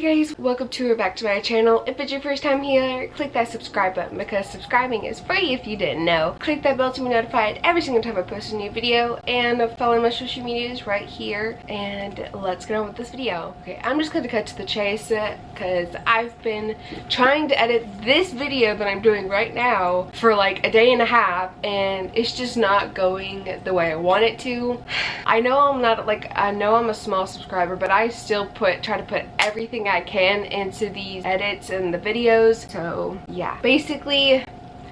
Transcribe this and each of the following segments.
guys, welcome to or back to my channel. If it's your first time here, click that subscribe button because subscribing is free if you didn't know. Click that bell to be notified every single time I post a new video, and follow my social medias right here. And let's get on with this video. Okay, I'm just going to cut to the chase because I've been trying to edit this video that I'm doing right now for like a day and a half, and it's just not going the way I want it to. I know I'm a small subscriber, but I still try to put everything I can into these edits and the videos. So yeah, basically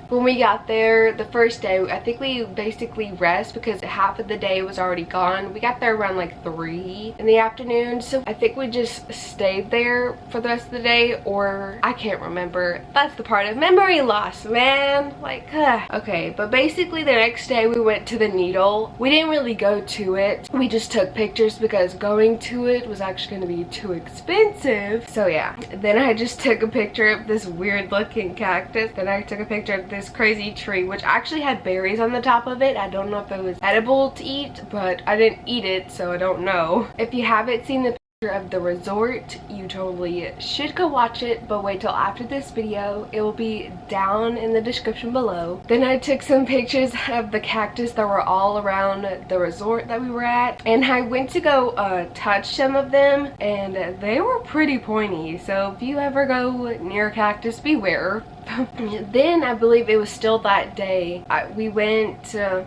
when we got there the first day, I think we basically rest because half of the day was already gone. We got there around like 3 in the afternoon, so I think we just stayed there for the rest of the day, or I can't remember. That's the part of memory loss, man. Like, okay, but basically the next day we went to the Needle. We didn't really go to it. We just took pictures because going to it was actually going to be too expensive. So yeah, then I just took a picture of this weird looking cactus. Then I took a picture of this crazy tree which actually had berries on the top of it. I don't know if it was edible to eat, but I didn't eat it, so I don't know. If you haven't seen the picture of the resort, you totally should go watch it, but wait till after this video. It will be down in the description below. Then I took some pictures of the cactus that were all around the resort that we were at, and I went to go touch some of them, and they were pretty pointy, so if you ever go near a cactus, beware. Then I believe it was still that day, we went to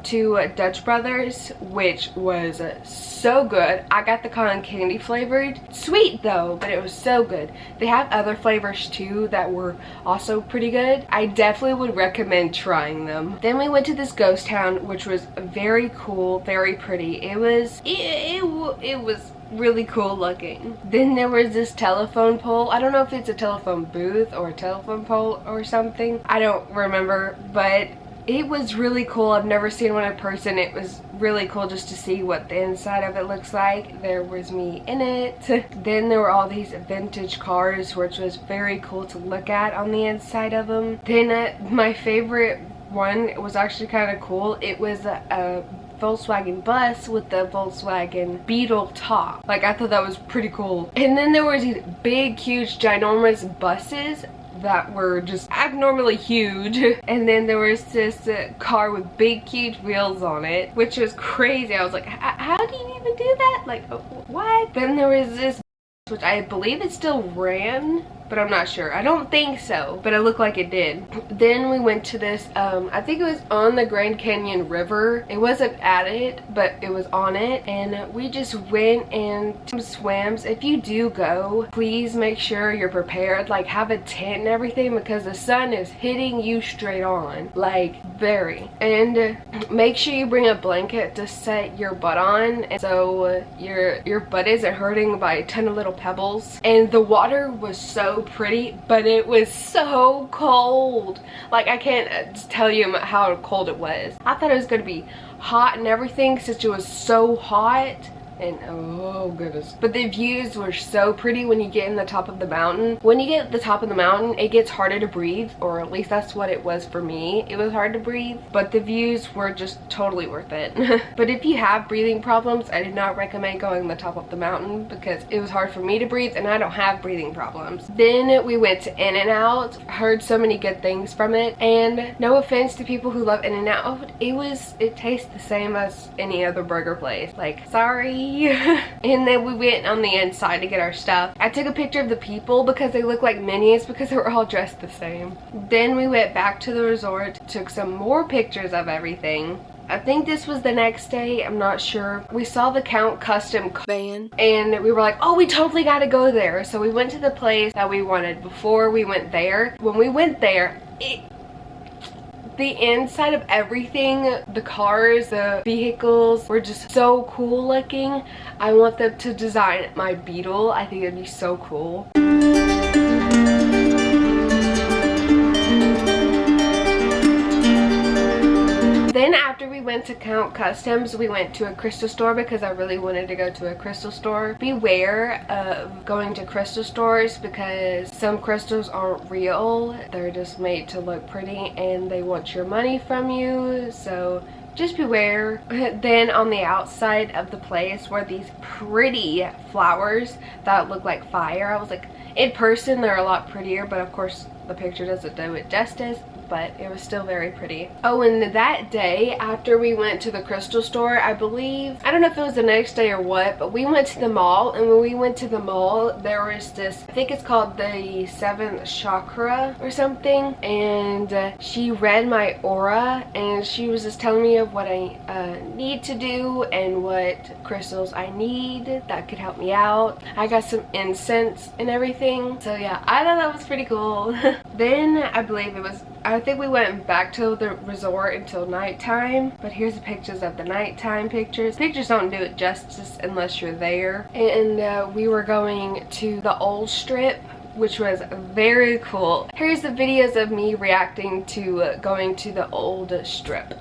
Dutch Brothers, which was so good. I got the cotton candy flavored. Sweet though, but it was so good. They have other flavors too that were also pretty good. I definitely would recommend trying them. Then we went to this ghost town, which was very cool, very pretty. It was really cool looking. Then there was this telephone pole. I don't know if it's a telephone booth or a telephone pole or something. I don't remember, but it was really cool. I've never seen one in person. It was really cool just to see what the inside of it looks like. There was me in it. Then there were all these vintage cars, which was very cool to look at on the inside of them. Then my favorite one was actually kind of cool. It was a Volkswagen bus with the Volkswagen Beetle top. Like, I thought that was pretty cool. And then there were these big, huge, ginormous buses that were just abnormally huge. And then there was this car with big, huge wheels on it, which was crazy. I was like, how do you even do that? Like, what? Then there was this, which I believe it still ran, but I'm not sure. I don't think so, but it looked like it did. Then we went to this, I think it was on the Grand Canyon River. It wasn't at it, but it was on it. And we just went and some swims. If you do go, please make sure you're prepared. Like, have a tent and everything because the sun is hitting you straight on. Like, very. And make sure you bring a blanket to set your butt on, and so your butt isn't hurting by a ton of little pebbles. And the water was so pretty, but it was so cold. Like, I can't tell you how cold it was. I thought it was gonna be hot and everything since it was so hot. And oh goodness, but the views were so pretty when you get in the top of the mountain. When you get at the top of the mountain, it gets harder to breathe, or at least that's what it was for me. It was hard to breathe, but the views were just totally worth it. But if you have breathing problems, I do not recommend going to the top of the mountain because it was hard for me to breathe, and I don't have breathing problems. Then we went to In-N-Out. Heard so many good things from it, and no offense to people who love In-N-Out, it tastes the same as any other burger place. Like, sorry. And then we went on the inside to get our stuff. I took a picture of the people because they look like minions because they were all dressed the same. Then we went back to the resort, took some more pictures of everything. I think this was the next day, I'm not sure. We saw the Count Custom van and we were like, oh, we totally gotta go there. So we went to the place that we wanted before we went there. When we went there, the inside of everything, the cars, the vehicles were just so cool looking. I want them to design my Beetle. I think it'd be so cool. Then after we went to Count Customs, we went to a crystal store because I really wanted to go to a crystal store. Beware of going to crystal stores because some crystals aren't real. They're just made to look pretty and they want your money from you. So just beware. Then on the outside of the place were these pretty flowers that look like fire. I was like, In person they're a lot prettier, but of course the picture doesn't do it justice, but it was still very pretty. Oh, and that day after we went to the crystal store, I believe, I don't know if it was the next day or what, but we went to the mall, and when we went to the mall there was this, I think it's called the 7th chakra or something, and she read my aura and she was just telling me of what I need to do and what crystals I need that could help me out. I got some incense and everything, so yeah, I thought that was pretty cool. Then I think we went back to the resort until nighttime, but here's the pictures of the nighttime pictures. Pictures don't do it justice unless you're there. And we were going to the old strip, which was very cool. Here's the videos of me reacting to going to the old strip.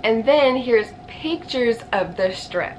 And then here's pictures of the strip.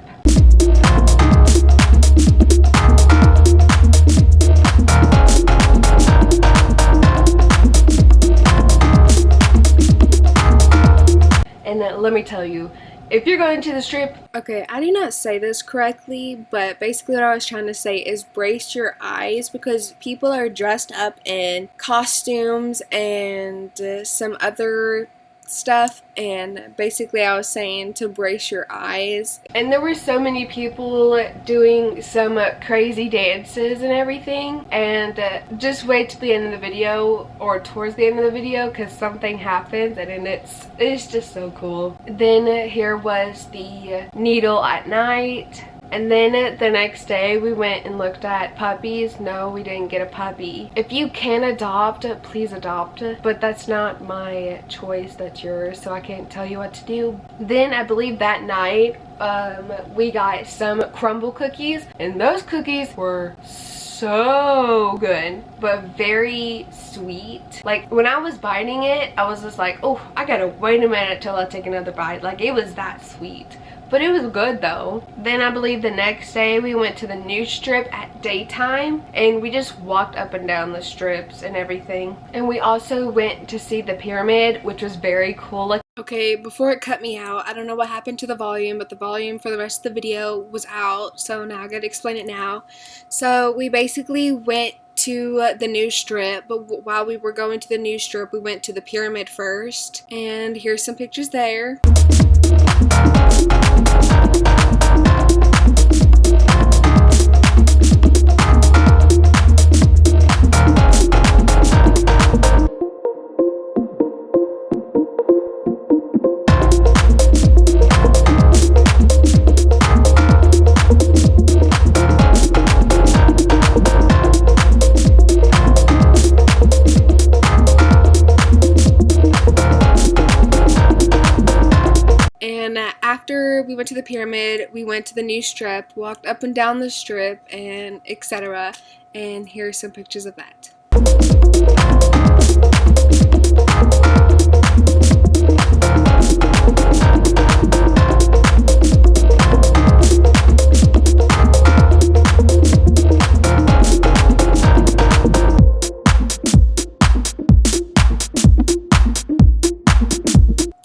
And let me tell you, if you're going to the strip, okay, I did not say this correctly, but basically what I was trying to say is brace your eyes, because people are dressed up in costumes and some other stuff, and basically I was saying to brace your eyes. And there were so many people doing some crazy dances and everything, and just wait till the end of the video or towards the end of the video, because something happens and it's just so cool. Then here was the needle at night. And then the next day we went and looked at puppies. No, we didn't get a puppy. If you can adopt, please adopt, but that's not my choice, that's yours, so I can't tell you what to do. Then I believe that night we got some crumble cookies, and those cookies were so good, but very sweet. Like when I was biting it, I was just like, oh, I gotta wait a minute till I take another bite. Like it was that sweet. But it was good though. Then I believe the next day we went to the new strip at daytime, and we just walked up and down the strips and everything. And we also went to see the pyramid, which was very cool. Like, okay, before it cut me out, I don't know what happened to the volume, but the volume for the rest of the video was out, so now I gotta explain it now. So we basically went to the new strip, but while we were going to the new strip, we went to the pyramid first, and here's some pictures there. And after we went to the pyramid, we went to the new strip, walked up and down the strip, and etc. And here's some pictures of that.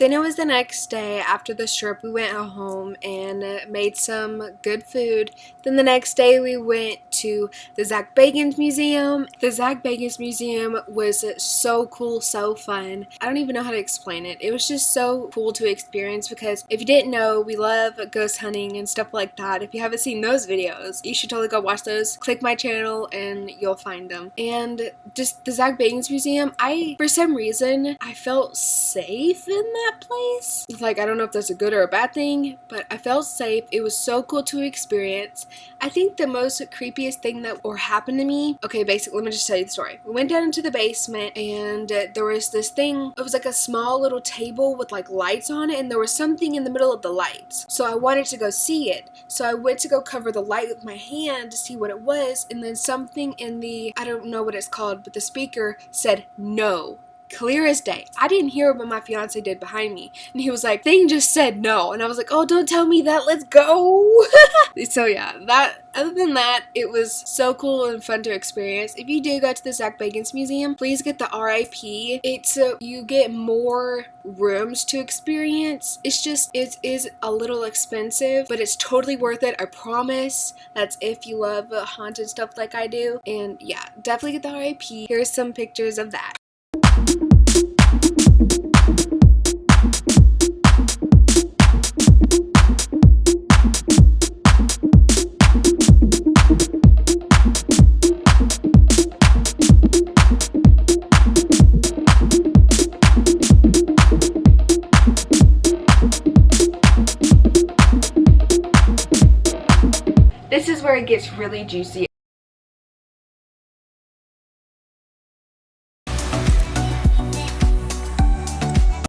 Then it was the next day after the trip. We went home and made some good food. Then the next day we went to the Zach Bagans Museum. The Zach Bagans Museum was so cool, so fun. I don't even know how to explain it. It was just so cool to experience because if you didn't know, we love ghost hunting and stuff like that. If you haven't seen those videos, you should totally go watch those. Click my channel and you'll find them. And just the Zach Bagans Museum, for some reason, I felt safe in that place. Like, I don't know if that's a good or a bad thing, but I felt safe. It was so cool to experience. I think the most creepiest thing that happened to me, okay, basically, let me just tell you the story. We went down into the basement and there was this thing, it was like a small little table with like lights on it, and there was something in the middle of the lights. So I wanted to go see it. So I went to go cover the light with my hand to see what it was, and then something in the, I don't know what it's called, but the speaker said no. Clear as day. I didn't hear it, but my fiance did behind me. And he was like, thing just said no. And I was like, oh, don't tell me that. Let's go. So yeah, other than that, it was so cool and fun to experience. If you do go to the Zach Bagans Museum, please get the RIP. You get more rooms to experience. It is a little expensive, but it's totally worth it. I promise. That's if you love haunted stuff like I do. And yeah, definitely get the RIP. Here's some pictures of that. This is where it gets really juicy.